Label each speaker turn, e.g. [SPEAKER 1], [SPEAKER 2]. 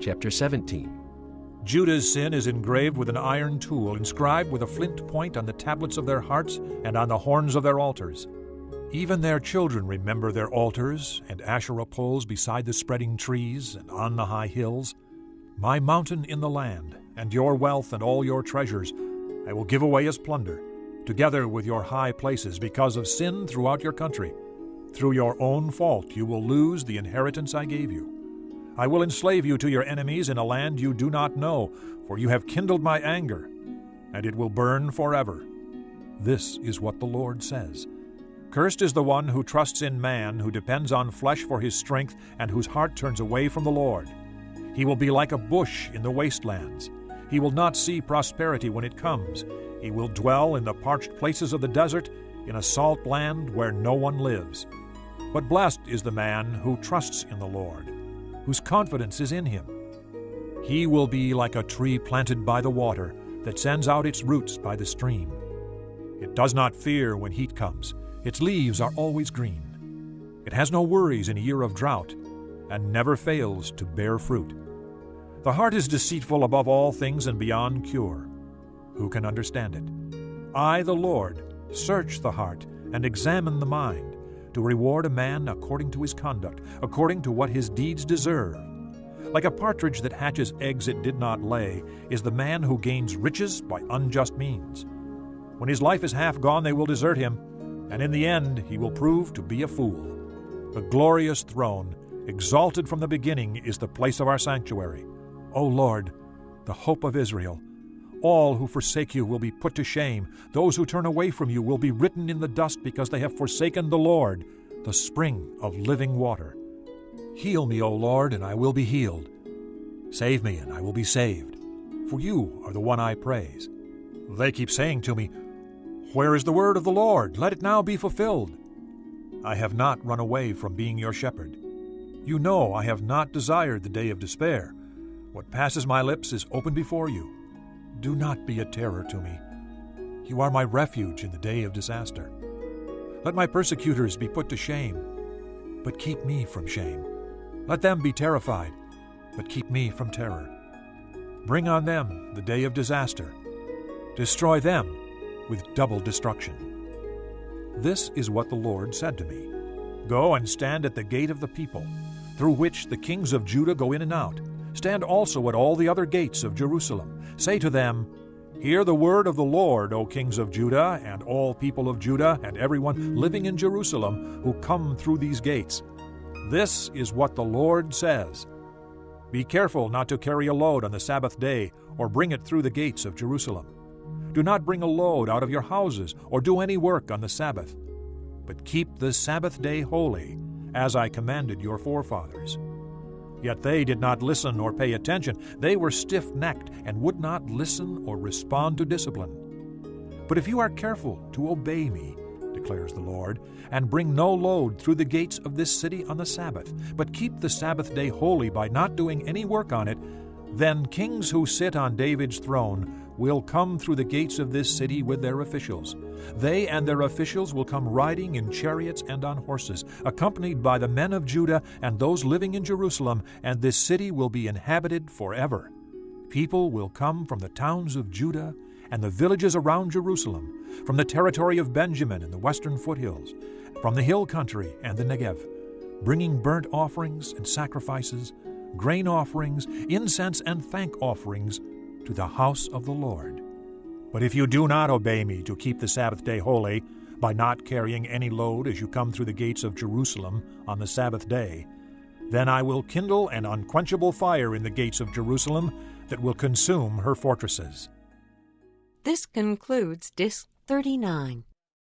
[SPEAKER 1] Chapter 17.
[SPEAKER 2] Judah's sin is engraved with an iron tool, inscribed with a flint point on the tablets of their hearts and on the horns of their altars. Even their children remember their altars and Asherah poles beside the spreading trees and on the high hills. My mountain in the land, and your wealth and all your treasures, I will give away as plunder, together with your high places, because of sin throughout your country. Through your own fault you will lose the inheritance I gave you. I will enslave you to your enemies in a land you do not know, for you have kindled my anger, and it will burn forever. This is what the Lord says. Cursed is the one who trusts in man, who depends on flesh for his strength, and whose heart turns away from the Lord. He will be like a bush in the wastelands. He will not see prosperity when it comes. He will dwell in the parched places of the desert, in a salt land where no one lives. But blessed is the man who trusts in the Lord, whose confidence is in him. He will be like a tree planted by the water that sends out its roots by the stream. It does not fear when heat comes. Its leaves are always green. It has no worries in a year of drought, and never fails to bear fruit. The heart is deceitful above all things and beyond cure. Who can understand it? I, the Lord, search the heart and examine the mind, to reward a man according to his conduct, according to what his deeds deserve. Like a partridge that hatches eggs it did not lay, is the man who gains riches by unjust means. When his life is half gone, they will desert him, and in the end he will prove to be a fool. The glorious throne, exalted from the beginning, is the place of our sanctuary. O Lord, the hope of Israel, all who forsake you will be put to shame. Those who turn away from you will be written in the dust, because they have forsaken the Lord, the spring of living water. Heal me, O Lord, and I will be healed. Save me, and I will be saved, for you are the one I praise. They keep saying to me, Where is the word of the Lord? Let it now be fulfilled. I have not run away from being your shepherd. You know I have not desired the day of despair. What passes my lips is open before you. Do not be a terror to me. You are my refuge in the day of disaster. Let my persecutors be put to shame, but keep me from shame. Let them be terrified, but keep me from terror. Bring on them the day of disaster. Destroy them with double destruction. This is what the Lord said to me. Go and stand at the gate of the people, through which the kings of Judah go in and out. Stand also at all the other gates of Jerusalem. Say to them, Hear the word of the Lord, O kings of Judah, and all people of Judah, and everyone living in Jerusalem who come through these gates. This is what the Lord says. Be careful not to carry a load on the Sabbath day, or bring it through the gates of Jerusalem. Do not bring a load out of your houses, or do any work on the Sabbath. But keep the Sabbath day holy, as I commanded your forefathers. Yet they did not listen or pay attention. They were stiff-necked and would not listen or respond to discipline. But if you are careful to obey me, declares the Lord, and bring no load through the gates of this city on the Sabbath, but keep the Sabbath day holy by not doing any work on it, then kings who sit on David's throne will come through the gates of this city with their officials. They and their officials will come riding in chariots and on horses, accompanied by the men of Judah and those living in Jerusalem, and this city will be inhabited forever. People will come from the towns of Judah and the villages around Jerusalem, from the territory of Benjamin and the western foothills, from the hill country and the Negev, bringing burnt offerings and sacrifices, grain offerings, incense and thank offerings to the house of the Lord. But if you do not obey me to keep the Sabbath day holy, by not carrying any load as you come through the gates of Jerusalem on the Sabbath day, then I will kindle an unquenchable fire in the gates of Jerusalem that will consume her fortresses.
[SPEAKER 3] This concludes Disc 39.